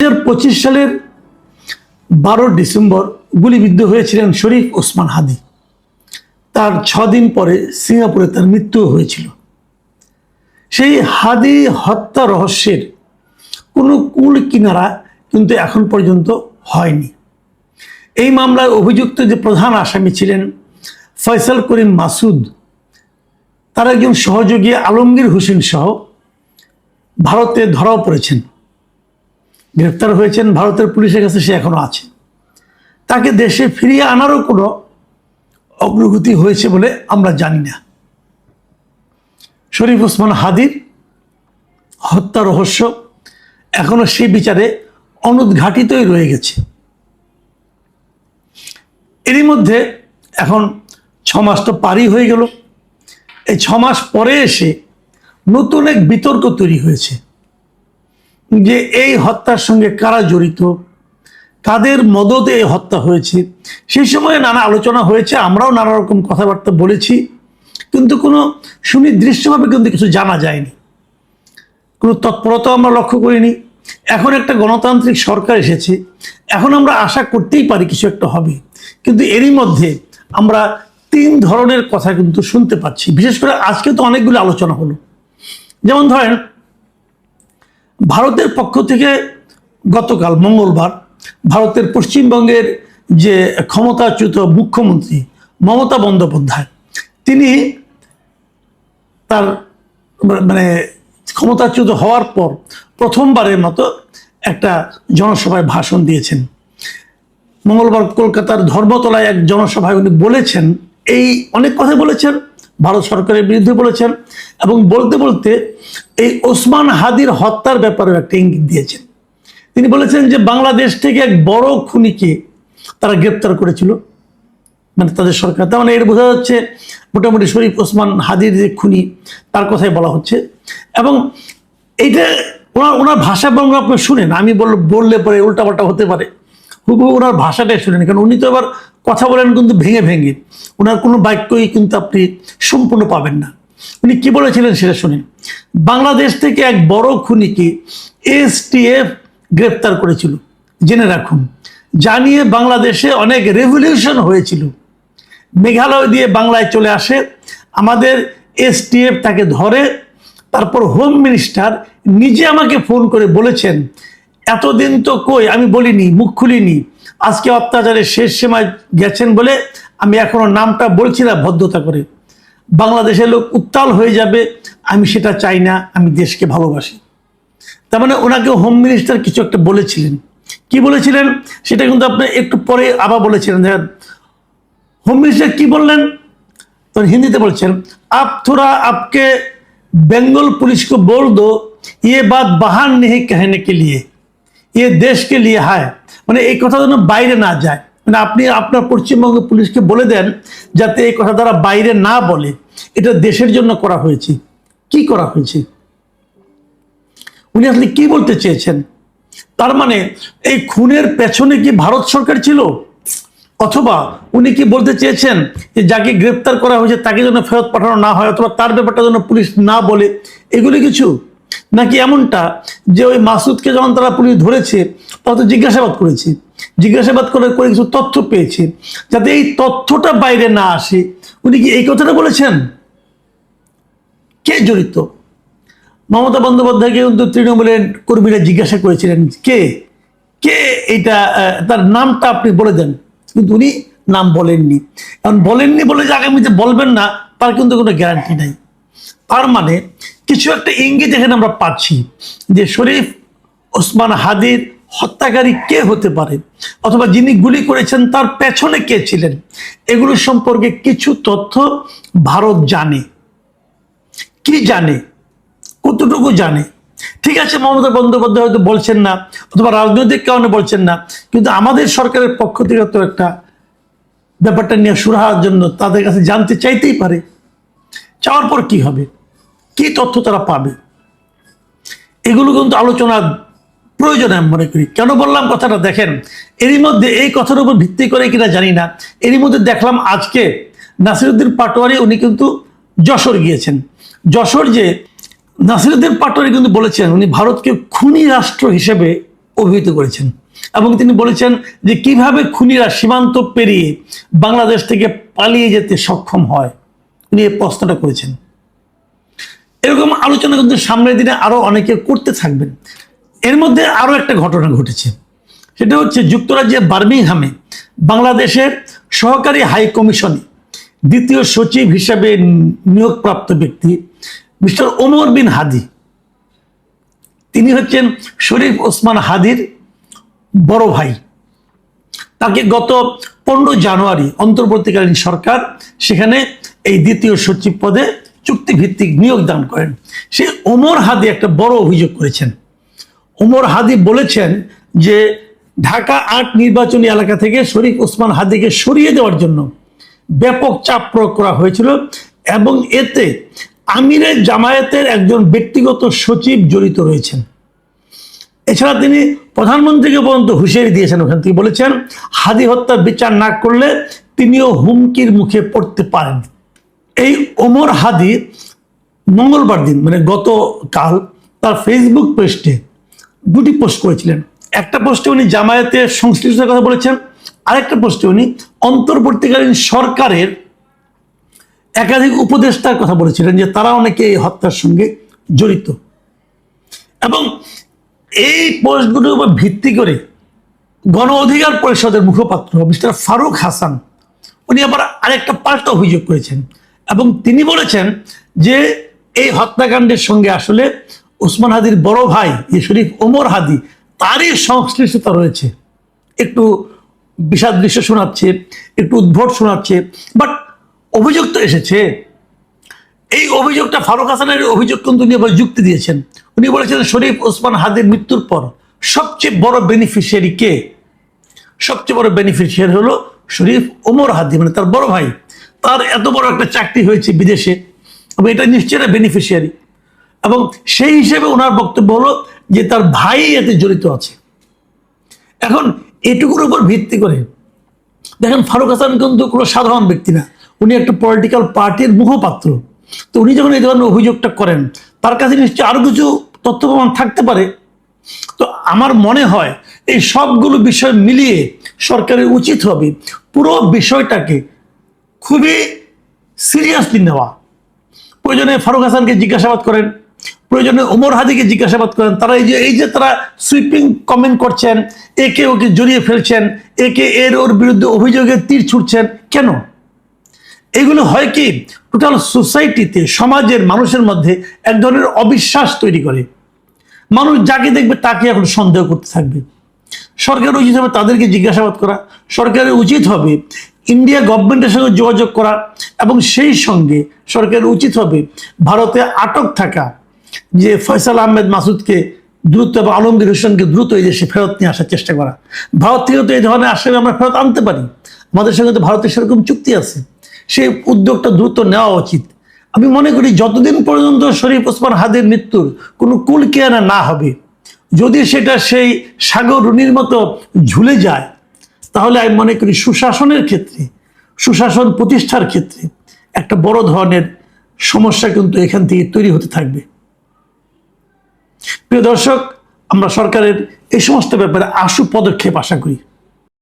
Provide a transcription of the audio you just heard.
2025 সালের 12 ডিসেম্বর গুলিবিদ্ধ হয়েছিলেন শরীফ ওসমান হাদি। তার 6 দিন পরে সিঙ্গাপুরে তার মৃত্যু হয়েছিল। সেই হাদি হত্যা রহস্যের কোনো কূল কিনারা কিন্তু এখন পর্যন্ত হয়নি। এই মামলায় অভিযুক্ত যে প্রধান আসামি ছিলেন ফয়সাল করিম মাসুদ, তার একজন সহযোগী আলমগীর হোসেন সহ ভারতে ধরাও পড়েছেন, গ্রেফতার হয়েছেন। ভারতের পুলিশের কাছে সে এখনো আছে। তাকে দেশে ফিরিয়ে আনারও কোনো অগ্রগতি হয়েছে বলে আমরা জানি না। শরীফ ওসমান হাদির হত্যা রহস্য এখনো সে বিচারে অনুদ্ঘাটিতই রয়ে গেছে। এরই মধ্যে এখন 6 মাস তো পারই হয়ে গেল। এই 6 মাস পরে এসে নতুন এক বিতর্ক তৈরি হয়েছে যে এই হত্যার সঙ্গে কারা জড়িত, কাদের মদতে এই হত্যা হয়েছে। সেই সময়ে নানা আলোচনা হয়েছে, আমরাও নানা রকম কথাবার্তা বলেছি, কিন্তু কোনো সুনির্দিষ্টভাবে কিন্তু কিছু জানা যায়নি, কোনো তৎপরতা আমরা লক্ষ্য করিনি। এখন একটা গণতান্ত্রিক সরকার এসেছে, এখন আমরা আশা করতেই পারি কিছু একটা হবে। কিন্তু এরই মধ্যে আমরা 3 ধরনের কথা কিন্তু শুনতে পাচ্ছি। বিশেষ করে আজকে তো অনেকগুলো আলোচনা হলো। যেমন ধরেন, ভারতের পক্ষ থেকে গতকাল মঙ্গলবার ভারতের পশ্চিমবঙ্গের যে ক্ষমতাচ্যুত মুখ্যমন্ত্রী মমতা বন্দ্যোপাধ্যায়, তিনি তার ক্ষমতাচ্যুত হওয়ার পর প্রথমবারের মতো একটা জনসভায় ভাষণ দিয়েছেন। মঙ্গলবার কলকাতার ধর্মতলায় এক জনসভায় উনি বলেছেন, এই অনেক কথা বলেছেন, ভারত সরকারের বিরুদ্ধে বলেছেন, এবং বলতে বলতে এই ওসমান হাদির হত্যার ব্যাপারে একটা ইঙ্গিত দিয়েছেন। তিনি বলেছেন যে বাংলাদেশ থেকে এক বড় খুনিকে তারা গ্রেপ্তার করেছিল, তাদের সরকার। তার মানে এর বোঝা যাচ্ছে মোটামুটি শরীফ ওসমান হাদির যে খুনি তার কথাই বলা হচ্ছে। এবং এইটা ওনার ভাষা বঙ্গ আপনি শুনেন, আমি বললে পরে উল্টাপাল্টা হতে পারে, হুবহু ওনার ভাষাটাই শুনেন, কারণ উনি তো এবার কথা বলেন কিন্তু ভেঙে ভেঙে, ওনার কোনো বাক্যই কিন্তু আপনি সম্পূর্ণ পাবেন না। উনি কি বলেছিলেন সেটা শুনেন। বাংলাদেশ থেকে এক বড় খুনিকে STF গ্রেপ্তার করেছিল, জেনে রাখুন। জানিয়ে বাংলাদেশে অনেক রেভলিউশন হয়েছিল। মেঘালয় দিয়ে বাংলায় চলে আসে, আমাদের STF তাকে ধরে। তারপর হোম মিনিস্টার নিজে আমাকে ফোন করে বলেছেন, এতদিন তো কই আমি বলিনি, মুখ খুলিনি, আজকে অত্যাচারের শেষ সীমায় গেছেন বলে আমি এখনো নামটা বলছি না ভদ্রতা করে। বাংলাদেশের লোক উত্তাল হয়ে যাবে, আমি সেটা চাই না, আমি দেশকে ভালোবাসি। তার মানে ওনাকে হোম মিনিস্টার কিছু একটা বলেছিলেন। কি বলেছিলেন সেটা কিন্তু আপনি একটু পরে আবার বলেছিলেন। হোম মিনিস্টার কি বললেন, তো হিন্দিতে বলছেন, আপ থোড়া আপকে বেঙ্গল पुलिस को बोल दो ये बात बाहर नहीं कहने के लिए, ये देश के लिए है। মানে এই কথা যেন বাইরে না যায়, মানে আপনি আপনার পশ্চিমবঙ্গ পুলিশকে বলে দেন যাতে এই কথা তারা বাইরে না বলে, এটা দেশের জন্য করা হয়েছে। কি করা হয়েছে, উনি আসলে কি বলতে চেয়েছেন? তার মানে এই খুনের পেছনে কি ভারত সরকার ছিল, অথবা উনি কি বলতে চেয়েছেন যে যাকে গ্রেপ্তার করা হয়েছে তাকে যেন ফেরত পাঠানো না হয়, অথবা তার ব্যাপারটা যেন পুলিশ না বলে, এগুলি কিছু? নাকি এমনটা যে ওই মাসুদকে যখন তারা পুলিশ ধরেছে তখন তো জিজ্ঞাসাবাদ করেছে, জিজ্ঞাসাবাদ করে কিছু তথ্য পেয়েছে, যাতে এই তথ্যটা বাইরে না আসে, উনি কি এই কথাটা বলেছেন? কে জড়িত? মমতা বন্দ্যোপাধ্যায়কে কিন্তু তৃণমূলের কর্মীরা জিজ্ঞাসা করেছিলেন, কে কে এটা, তার নামটা আপনি বলে দেন, কিন্তু উনি নাম বলেননি। কারণ বলেননি বলে যে আগামীতে বলবেন না তার কিন্তু কোনো গ্যারান্টি নাই। তার মানে কিছু একটা ইঙ্গিত এখানে আমরা পাচ্ছি যে শরীফ ওসমান হাদির হত্যাকারী কে হতে পারে, অথবা যিনি গুলি করেছেন তার পেছনে কে ছিলেন, এগুলো সম্পর্কে কিছু তথ্য ভারত জানে। কি জানে, কতটুকু জানে? ঠিক আছে, মমতা বন্দ্যোপাধ্যায় হয়তো বলছেন না, অথবা রাজনৈতিক কারণে বলছেন না, কিন্তু আমাদের সরকারের পক্ষ থেকে তো একটা ব্যাপারটা নিয়ে সুরাহার জন্য তাদের কাছে জানতে চাইতেই পারে। চাওয়ার পর কি হবে, কি তথ্য তারা পাবে, এগুলো কিন্তু আলোচনার প্রয়োজন আমি মনে করি। কেন বললাম কথাটা, দেখেন এরই মধ্যে এই কথার উপর ভিত্তি করে কিনা জানি না, এরই মধ্যে দেখলাম আজকে নাসিরউদ্দিন পাটোয়ারি উনি কিন্তু যশোর গিয়েছেন। যশোর যে নাসিরউদ্দিন পাটোয়ারি কিন্তু বলেছেন উনি ভারতকে খুনি রাষ্ট্র হিসেবে অভিহিত করেছেন এবং তিনি বলেছেন যে কিভাবে খুনিরা সীমান্ত পেরিয়ে বাংলাদেশ থেকে পালিয়ে যেতে সক্ষম হয়, উনি এই প্রশ্নটা করেছেন। এরকম আলোচনা কিন্তু সামনের দিনে আরো অনেকে করতে থাকবেন। এর মধ্যে আরো একটা ঘটনা ঘটেছে, সেটা হচ্ছে যুক্তরাজ্যের বার্মিংহামে বাংলাদেশের সহকারী হাই কমিশনে দ্বিতীয় সচিব হিসেবে নিয়োগপ্রাপ্ত ব্যক্তি মিস্টার ওমর বিন হাদি, তিনি হচ্ছেন শরীফ ওসমান হাদির বড় ভাই। তাকে গত 15 জানুয়ারি অন্তর্বর্তীকালীন সরকার সেখানে এই দ্বিতীয় সচিব পদে চুক্তিভিত্তিক নিয়োগ দান করেন। সে ওমর হাদি একটা বড় অভিযোগ করেছেন। ওমর হাদি বলেছেন যে ঢাকা 8 নির্বাচনী এলাকা থেকে শরীফ ওসমান হাদিকে সরিয়ে দেওয়ার জন্য ব্যাপক চাপ প্রয়োগ করা হয়েছিল এবং এতে আমিরের জামায়াতের একজন ব্যক্তিগত সচিব জড়িত রয়েছেন। এছাড়া তিনি প্রধানমন্ত্রীকে পর্যন্ত হুঁশিয়ারি দিয়েছেন, ওখান থেকে বলেছেন হাদি হত্যার বিচার না করলে তিনিও হুমকির মুখে পড়তে পারেন। এই ওমর হাদি মঙ্গলবার দিন মানে গতকাল তার ফেসবুক পোস্টে 2টি পোস্ট করেছিলেন। একটা পোস্টে উনি জামায়াতের সংশ্লিষ্টতার কথা বলেছেন, আরেকটা পোস্টে উনি অন্তর্বর্তীকালীন সরকারের একাধিক উপদেষ্টার কথা বলেছিলেন যে তারা অনেকে এই হত্যার সঙ্গে জড়িত। এবং এই পোস্টগুলোর উপর ভিত্তি করে গণ অধিকার পরিষদের মুখপাত্র মিস্টার ফারুক হাসান উনি আবার আরেকটা পাল্টা অভিযোগ করেছেন এবং তিনি বলেছেন যে এই হত্যাকাণ্ডের সঙ্গে আসলে ওসমান হাদির বড় ভাই যে শরীফ ওমর হাদি তারই সংশ্লিষ্টতা রয়েছে। একটু বিষাদ দৃশ্য শোনাচ্ছে, একটু উদ্ভট শোনাচ্ছে, বাট অভিযোগ তো এসেছে। এই অভিযোগটা ফারুক হাসানের অভিযোগ কিন্তু উনি আবার যুক্তি দিয়েছেন। উনি বলেছেন শরীফ ওসমান হাদির মৃত্যুর পর সবচেয়ে বড় বেনিফিশিয়ারি কে? সবচেয়ে বড় বেনিফিশিয়ারি হলো শরীফ ওমর হাদি, মানে তার বড় ভাই। তার এত বড় একটা চাকরি হয়েছে বিদেশে এবং এটা নিশ্চয়ই বেনিফিশিয়ারি, এবং সেই হিসেবে ওনার বক্তব্য হলো যে তার ভাই এতে জড়িত আছে। এখন এটুকুর উপর ভিত্তি করে দেখেন ফারুক হাসান কিন্তু কোনো সাধারণ ব্যক্তি না, উনি একটা পলিটিক্যাল পার্টির মুখপাত্র। তো উনি যখন এই ধরনের অভিযোগটা করেন তার কাছে নিশ্চয়ই আরো কিছু তথ্য প্রমাণ থাকতে পারে। তো আমার মনে হয় এই সবগুলো বিষয় মিলিয়ে সরকারের উচিত হবে পুরো বিষয়টাকে খুবই সিরিয়াসলি নেওয়া। প্রয়োজনে ফারুক হাসানকে জিজ্ঞাসাবাদ করেন, প্রয়োজনে ওমর হাদিকে জিজ্ঞাসাবাদ করেন। তারা এই যে তারা সুইপিং কমেন্ট করছেন, একে ওকে জড়িয়ে ফেলছেন, একে ওর বিরুদ্ধে অভিযোগের তীর ছুটছেন, কেন? এগুলো হয় কি টোটাল সোসাইটিতে, সমাজের মানুষের মধ্যে এক ধরনের অবিশ্বাস তৈরি করে। মানুষ যাকে দেখবে তাকে এখন সন্দেহ করতে থাকবে। সরকারের উচিত হবে তাদেরকে জিজ্ঞাসাবাদ করা, সরকারের উচিত হবে ইন্ডিয়া গভর্নমেন্টের সঙ্গে যোগাযোগ করা, এবং সেই সঙ্গে সরকারের উচিত হবে ভারতে আটক থাকা যে ফয়সাল আহমেদ মাসুদকে দ্রুত এবং আলমগীর হোসেনকে দ্রুত এই দেশে ফেরত নিয়ে আসার চেষ্টা করা। ভারত থেকে তো এই ধরনের আসামি আমরা ফেরত আনতে পারি, আমাদের সঙ্গে তো ভারতের সেরকম চুক্তি আছে। সেই উদ্যোগটা দ্রুত নেওয়া উচিত। আমি মনে করি যতদিন পর্যন্ত শরীফ ওসমান হাদির মৃত্যুর কোনো কুল কিনারা না হবে, যদি সেটা সেই সাগর রুনির মতো ঝুলে যায়, তাহলে আমি মনে করি সুশাসনের ক্ষেত্রে, সুশাসন প্রতিষ্ঠার ক্ষেত্রে একটা বড় ধরনের সমস্যা কিন্তু এখান থেকে তৈরি হতে থাকবে। প্রিয় দর্শক, আমরা সরকারের এই সমস্ত ব্যাপারে আশু পদক্ষেপ আশা করি।